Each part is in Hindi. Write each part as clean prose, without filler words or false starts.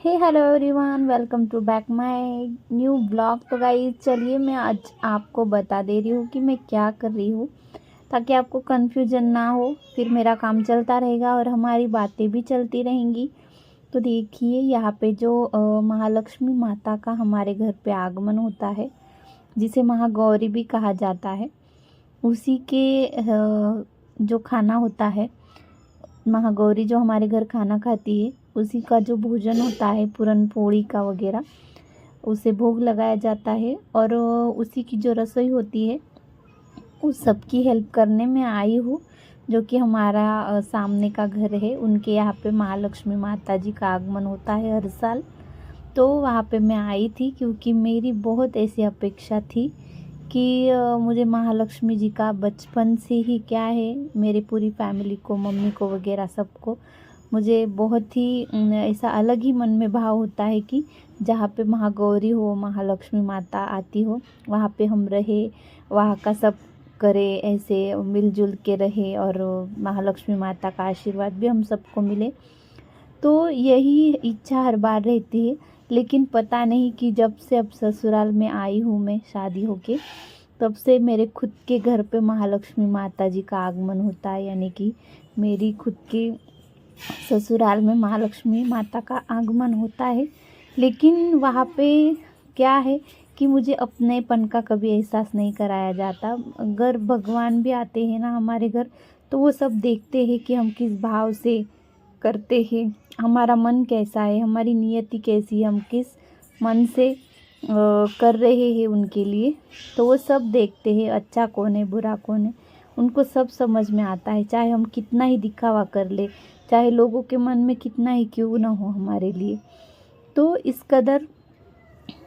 Hey hello everyone, welcome to back my new blog. तो गाइस चलिए मैं आज आपको बता दे रही हूँ कि मैं क्या कर रही हूँ, ताकि आपको कन्फ्यूजन ना हो। फिर मेरा काम चलता रहेगा और हमारी बातें भी चलती रहेंगी। तो देखिए यहाँ पे जो महालक्ष्मी माता का हमारे घर पे आगमन होता है, जिसे महागौरी भी कहा जाता है, उसी के जो खाना होता है, महागौरी जो हमारे घर खाना खाती है, उसी का जो भोजन होता है पूरन पोड़ी का वगैरह, उसे भोग लगाया जाता है। और उसी की जो रसोई होती है उस सब की हेल्प करने में आई हूँ। जो कि हमारा सामने का घर है, उनके यहाँ पे महालक्ष्मी माता जी का आगमन होता है हर साल। तो वहाँ पे मैं आई थी क्योंकि मेरी बहुत ऐसी अपेक्षा थी कि मुझे महालक्ष्मी जी का बचपन से ही क्या है, मेरी पूरी फैमिली को, मम्मी को वगैरह सबको, मुझे बहुत ही ऐसा अलग ही मन में भाव होता है कि जहाँ पे महागौरी हो, महालक्ष्मी माता आती हो, वहाँ पे हम रहे, वहाँ का सब करे, ऐसे मिलजुल के रहे और महालक्ष्मी माता का आशीर्वाद भी हम सबको मिले। तो यही इच्छा हर बार रहती है। लेकिन पता नहीं कि जब से अब ससुराल में आई हूँ मैं शादी होके, तब से मेरे खुद के घर पे महालक्ष्मी माता जी का आगमन होता है। यानी कि मेरी खुद के ससुराल में महालक्ष्मी माता का आगमन होता है। लेकिन वहाँ पे क्या है कि मुझे अपनेपन का कभी एहसास नहीं कराया जाता। अगर भगवान भी आते हैं ना हमारे घर, तो वो सब देखते हैं कि हम किस भाव से करते हैं, हमारा मन कैसा है, हमारी नियति कैसी है, हम किस मन से कर रहे हैं उनके लिए। तो वो सब देखते हैं, अच्छा कौन है बुरा कौन है, उनको सब समझ में आता है। चाहे हम कितना ही दिखावा कर ले, चाहे लोगों के मन में कितना ही क्यों ना हो हमारे लिए। तो इस कदर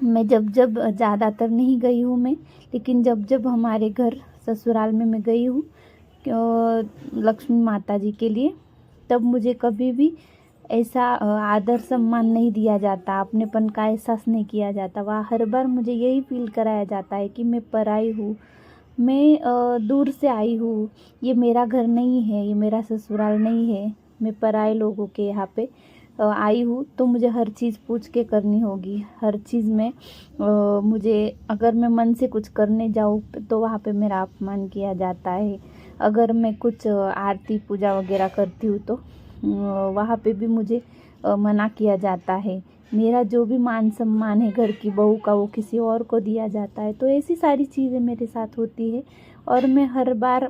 मैं जब जब ज़्यादातर नहीं गई हूँ मैं, लेकिन जब जब हमारे घर ससुराल में मैं गई हूँ लक्ष्मी माता जी के लिए, तब मुझे कभी भी ऐसा आदर सम्मान नहीं दिया जाता, अपनेपन का एहसास नहीं किया जाता। वहाँ हर बार मुझे यही फील कराया जाता है कि मैं पराई हूँ, मैं दूर से आई हूँ, ये मेरा घर नहीं है, ये मेरा ससुराल नहीं है, मैं पराए लोगों के यहाँ पे आई हूँ। तो मुझे हर चीज़ पूछ के करनी होगी, हर चीज़ में मुझे, अगर मैं मन से कुछ करने जाऊँ तो वहाँ पे मेरा अपमान किया जाता है। अगर मैं कुछ आरती पूजा वगैरह करती हूँ तो वहाँ पे भी मुझे मना किया जाता है। मेरा जो भी मान सम्मान है घर की बहू का, वो किसी और को दिया जाता है। तो ऐसी सारी चीज़ें मेरे साथ होती है। और मैं हर बार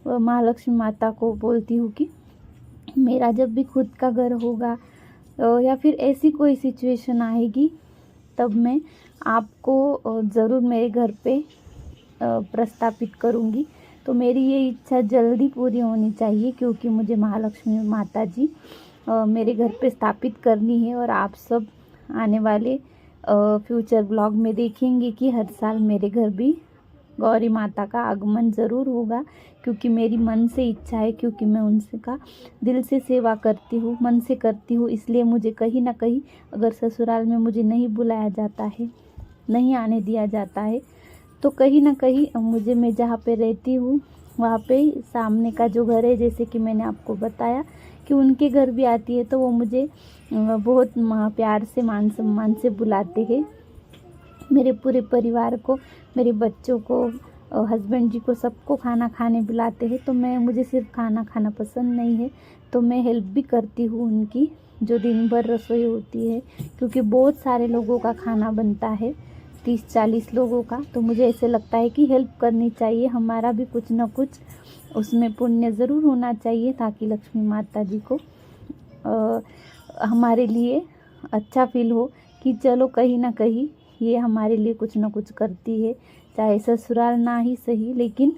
महालक्ष्मी माता को बोलती हूँ कि मेरा जब भी खुद का घर होगा या फिर ऐसी कोई सिचुएशन आएगी, तब मैं आपको ज़रूर मेरे घर पे प्रस्थापित करूँगी। तो मेरी ये इच्छा जल्दी पूरी होनी चाहिए, क्योंकि मुझे महालक्ष्मी माता जी मेरे घर पे स्थापित करनी है। और आप सब आने वाले फ्यूचर ब्लॉग में देखेंगे कि हर साल मेरे घर भी गौरी माता का आगमन ज़रूर होगा, क्योंकि मेरी मन से इच्छा है, क्योंकि मैं उनसे का दिल से सेवा करती हूँ, मन से करती हूँ। इसलिए मुझे कहीं ना कहीं, अगर ससुराल में मुझे नहीं बुलाया जाता है, नहीं आने दिया जाता है, तो कहीं ना कहीं मुझे, मैं जहाँ पे रहती हूँ वहाँ पे सामने का जो घर है, जैसे कि मैंने आपको बताया कि उनके घर भी आती है, तो वो मुझे बहुत प्यार से, मान सम्मान से बुलाते हैं। मेरे पूरे परिवार को, मेरे बच्चों को, हस्बैंड जी को, सबको खाना खाने बुलाते हैं। तो मुझे सिर्फ खाना खाना पसंद नहीं है, तो मैं हेल्प भी करती हूँ उनकी, जो दिन भर रसोई होती है, क्योंकि बहुत सारे लोगों का खाना बनता है, 30-40 लोगों का। तो मुझे ऐसे लगता है कि हेल्प करनी चाहिए, हमारा भी कुछ ना कुछ उसमें पुण्य ज़रूर होना चाहिए, ताकि लक्ष्मी माता जी को हमारे लिए अच्छा फील हो कि चलो कहीं ना कहीं ये हमारे लिए कुछ ना कुछ करती है। चाहे ससुराल ना ही सही, लेकिन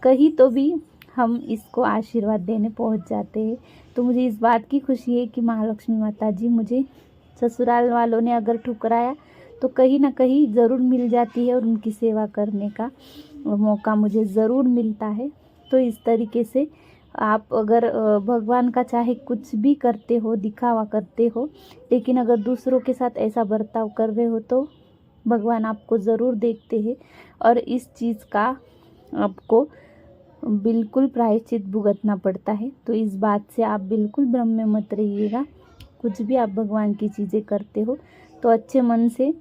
कहीं तो भी हम इसको आशीर्वाद देने पहुंच जाते हैं। तो मुझे इस बात की खुशी है कि महालक्ष्मी माता जी मुझे, ससुराल वालों ने अगर ठुकराया तो कहीं ना कहीं ज़रूर मिल जाती है, और उनकी सेवा करने का मौका मुझे ज़रूर मिलता है। तो इस तरीके से आप अगर भगवान का चाहे कुछ भी करते हो, दिखावा करते हो, लेकिन अगर दूसरों के साथ ऐसा बर्ताव कर रहे हो, तो भगवान आपको ज़रूर देखते हैं, और इस चीज़ का आपको बिल्कुल प्रायश्चित भुगतना पड़ता है। तो इस बात से आप बिल्कुल भ्रम में मत रहिएगा। कुछ भी आप भगवान की चीज़ें करते हो तो अच्छे मन से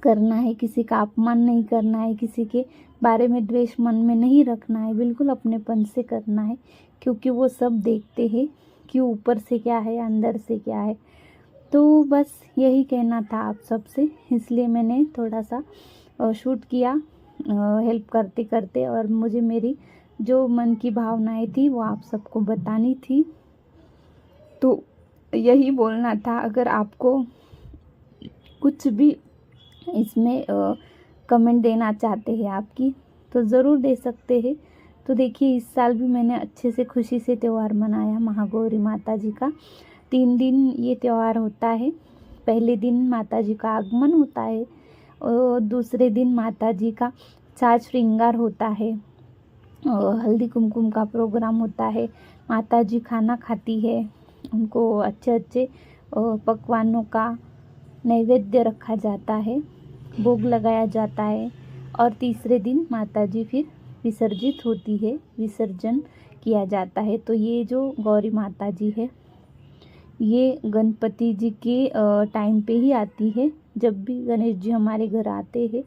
करना है, किसी का अपमान नहीं करना है, किसी के बारे में द्वेष मन में नहीं रखना है, बिल्कुल अपनेपन से करना है, क्योंकि वो सब देखते हैं कि ऊपर से क्या है अंदर से क्या है। तो बस यही कहना था आप सबसे, इसलिए मैंने थोड़ा सा शूट किया हेल्प करते करते, और मुझे मेरी जो मन की भावनाएं थी वो आप सबको बतानी थी। तो यही बोलना था। अगर आपको कुछ भी इसमें कमेंट देना चाहते हैं आपकी तो ज़रूर दे सकते हैं। तो देखिए इस साल भी मैंने अच्छे से खुशी से त्यौहार मनाया महागौरी माता जी का। 3 दिन ये त्यौहार होता है। पहले दिन माता जी का आगमन होता है और दूसरे दिन माता जी का साज श्रृंगार होता है, हल्दी कुमकुम का प्रोग्राम होता है, माता जी खाना खाती है, उनको अच्छे अच्छे पकवानों का नैवेद्य रखा जाता है, भोग लगाया जाता है, और तीसरे दिन माता जी फिर विसर्जित होती है, विसर्जन किया जाता है। तो ये जो गौरी माता जी है ये गणपति जी के टाइम पे ही आती है। जब भी गणेश जी हमारे घर आते हैं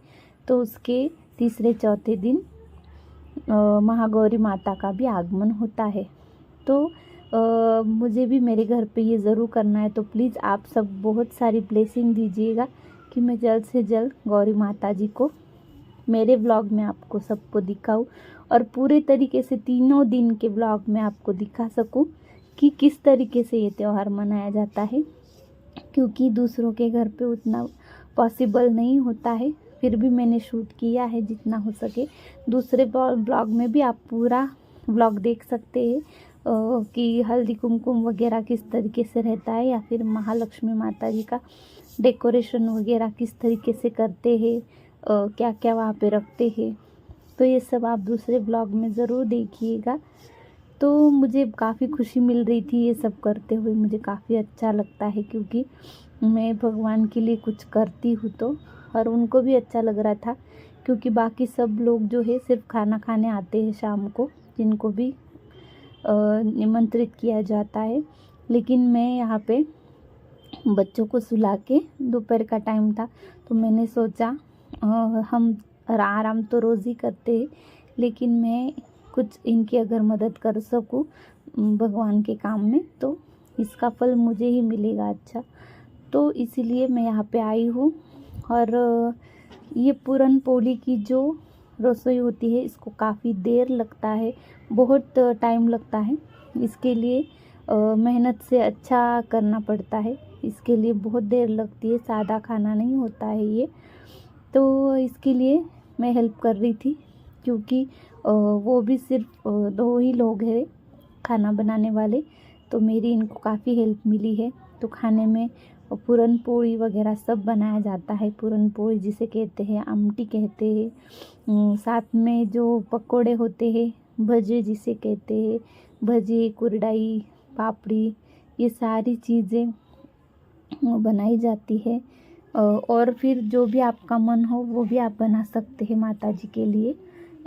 तो उसके तीसरे चौथे दिन महागौरी माता का भी आगमन होता है। तो मुझे भी मेरे घर पे ये ज़रूर करना है। तो प्लीज़ आप सब बहुत सारी ब्लेसिंग दीजिएगा कि मैं जल्द से जल्द गौरी माता जी को मेरे व्लॉग में आपको सबको दिखाऊं, और पूरे तरीके से 3 दिन के व्लॉग में आपको दिखा सकूं कि किस तरीके से ये त्यौहार मनाया जाता है, क्योंकि दूसरों के घर पे उतना पॉसिबल नहीं होता है। फिर भी मैंने शूट किया है जितना हो सके। दूसरे ब्लॉग में भी आप पूरा व्लॉग देख सकते हैं कि हल्दी कुमकुम वगैरह किस तरीके से रहता है, या फिर महालक्ष्मी माता जी का डेकोरेशन वगैरह किस तरीके से करते हैं, क्या क्या वहाँ पे रखते हैं। तो ये सब आप दूसरे ब्लॉग में ज़रूर देखिएगा। तो मुझे काफ़ी खुशी मिल रही थी ये सब करते हुए, मुझे काफ़ी अच्छा लगता है, क्योंकि मैं भगवान के लिए कुछ करती हूँ तो, और उनको भी अच्छा लग रहा था, क्योंकि बाकी सब लोग जो है सिर्फ खाना खाने आते हैं शाम को, जिनको भी निमंत्रित किया जाता है। लेकिन मैं यहाँ पे बच्चों को सुला के, दोपहर का टाइम था तो मैंने सोचा हम आराम तो रोज़ ही करते हैं, लेकिन मैं कुछ इनकी अगर मदद कर सकूं भगवान के काम में तो इसका फल मुझे ही मिलेगा अच्छा। तो इसीलिए मैं यहाँ पे आई हूँ। और ये पूरन पोली की जो रसोई होती है इसको काफ़ी देर लगता है, बहुत टाइम लगता है। इसके लिए मेहनत से अच्छा करना पड़ता है, इसके लिए बहुत देर लगती है, सादा खाना नहीं होता है ये। तो इसके लिए मैं हेल्प कर रही थी, क्योंकि वो भी सिर्फ 2 ही लोग हैं खाना बनाने वाले, तो मेरी इनको काफ़ी हेल्प मिली है। तो खाने में पूरन पोली वगैरह सब बनाया जाता है। पूरन पोली जिसे कहते हैं, आमटी कहते हैं, साथ में जो पकोड़े होते हैं, भजे जिसे कहते हैं, भजे, कुरडाई, पापड़ी, ये सारी चीज़ें बनाई जाती है। और फिर जो भी आपका मन हो वो भी आप बना सकते हैं माता जी के लिए,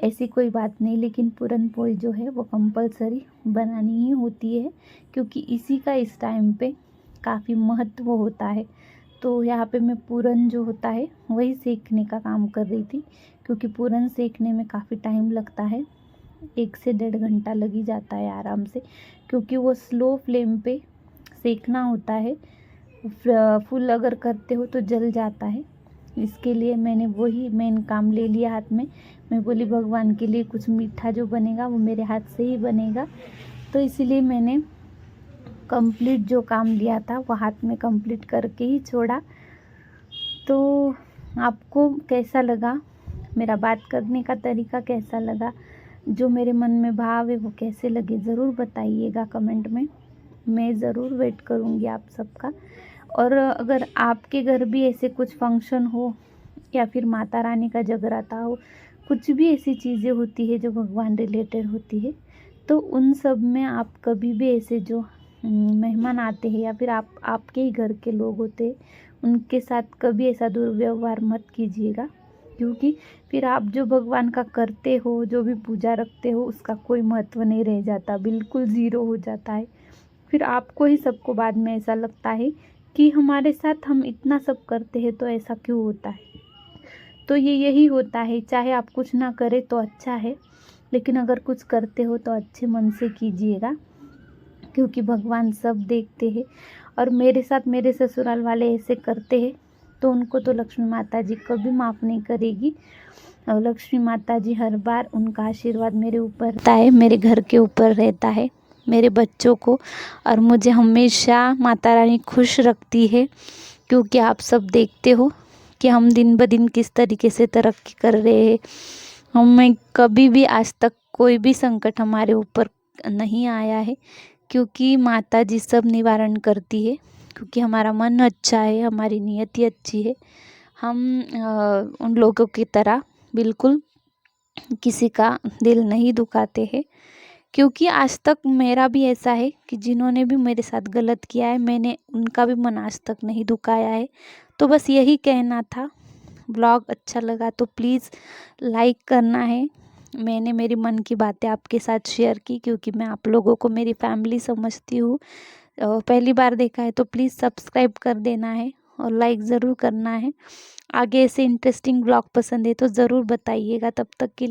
ऐसी कोई बात नहीं। लेकिन पूरन पोली जो है वो कंपलसरी बनानी ही होती है, क्योंकि इसी का इस टाइम पे काफ़ी महत्व होता है। तो यहाँ पे मैं पूरन जो होता है वही सेकने का काम कर रही थी, क्योंकि पूरन सेकने में काफ़ी टाइम लगता है, 1 से 1.5 घंटा लग ही जाता है आराम से, क्योंकि वो स्लो फ्लेम पे सेकना होता है। फुल अगर करते हो तो जल जाता है। इसके लिए मैंने वही मेन काम ले लिया हाथ में। मैं बोली भगवान के लिए कुछ मीठा जो बनेगा वो मेरे हाथ से ही बनेगा, तो इसीलिए मैंने कंप्लीट जो काम लिया था वो हाथ में कंप्लीट करके ही छोड़ा। तो आपको कैसा लगा, मेरा बात करने का तरीका कैसा लगा, जो मेरे मन में भाव है वो कैसे लगे, ज़रूर बताइएगा कमेंट में। मैं ज़रूर वेट करूँगी आप सबका। और अगर आपके घर भी ऐसे कुछ फंक्शन हो, या फिर माता रानी का जगराता हो, कुछ भी ऐसी चीज़ें होती है जो भगवान रिलेटेड होती है, तो उन सब में आप कभी भी ऐसे जो मेहमान आते हैं, या फिर आपके ही घर के लोग होते हैं, उनके साथ कभी ऐसा दुर्व्यवहार मत कीजिएगा, क्योंकि फिर आप जो भगवान का करते हो, जो भी पूजा रखते हो, उसका कोई महत्व नहीं रह जाता, बिल्कुल ज़ीरो हो जाता है। फिर आपको ही सबको बाद में ऐसा लगता है कि हमारे साथ हम इतना सब करते हैं तो ऐसा क्यों होता है। तो ये यही होता है, चाहे आप कुछ ना करें तो अच्छा है, लेकिन अगर कुछ करते हो तो अच्छे मन से कीजिएगा, क्योंकि भगवान सब देखते हैं। और मेरे साथ मेरे ससुराल वाले ऐसे करते हैं तो उनको तो लक्ष्मी माता जी कभी माफ़ नहीं करेगी। और लक्ष्मी माता जी हर बार उनका आशीर्वाद मेरे ऊपर रहता है, मेरे घर के ऊपर रहता है, मेरे बच्चों को, और मुझे हमेशा माता रानी खुश रखती है। क्योंकि आप सब देखते हो कि हम दिन ब दिन किस तरीके से तरक्की कर रहे हैं। हमें कभी भी आज तक कोई भी संकट हमारे ऊपर नहीं आया है, क्योंकि माता जी सब निवारण करती है। क्योंकि हमारा मन अच्छा है, हमारी नियति अच्छी है, हम उन लोगों की तरह बिल्कुल किसी का दिल नहीं दुखाते हैं। क्योंकि आज तक मेरा भी ऐसा है कि जिन्होंने भी मेरे साथ गलत किया है, मैंने उनका भी मन आज तक नहीं दुखाया है। तो बस यही कहना था। ब्लॉग अच्छा लगा तो प्लीज़ लाइक करना है। मैंने मेरी मन की बातें आपके साथ शेयर की, क्योंकि मैं आप लोगों को मेरी फैमिली समझती हूँ। पहली बार देखा है तो प्लीज़ सब्सक्राइब कर देना है और लाइक ज़रूर करना है। आगे ऐसे इंटरेस्टिंग ब्लॉग पसंद है तो ज़रूर बताइएगा। तब तक के लिए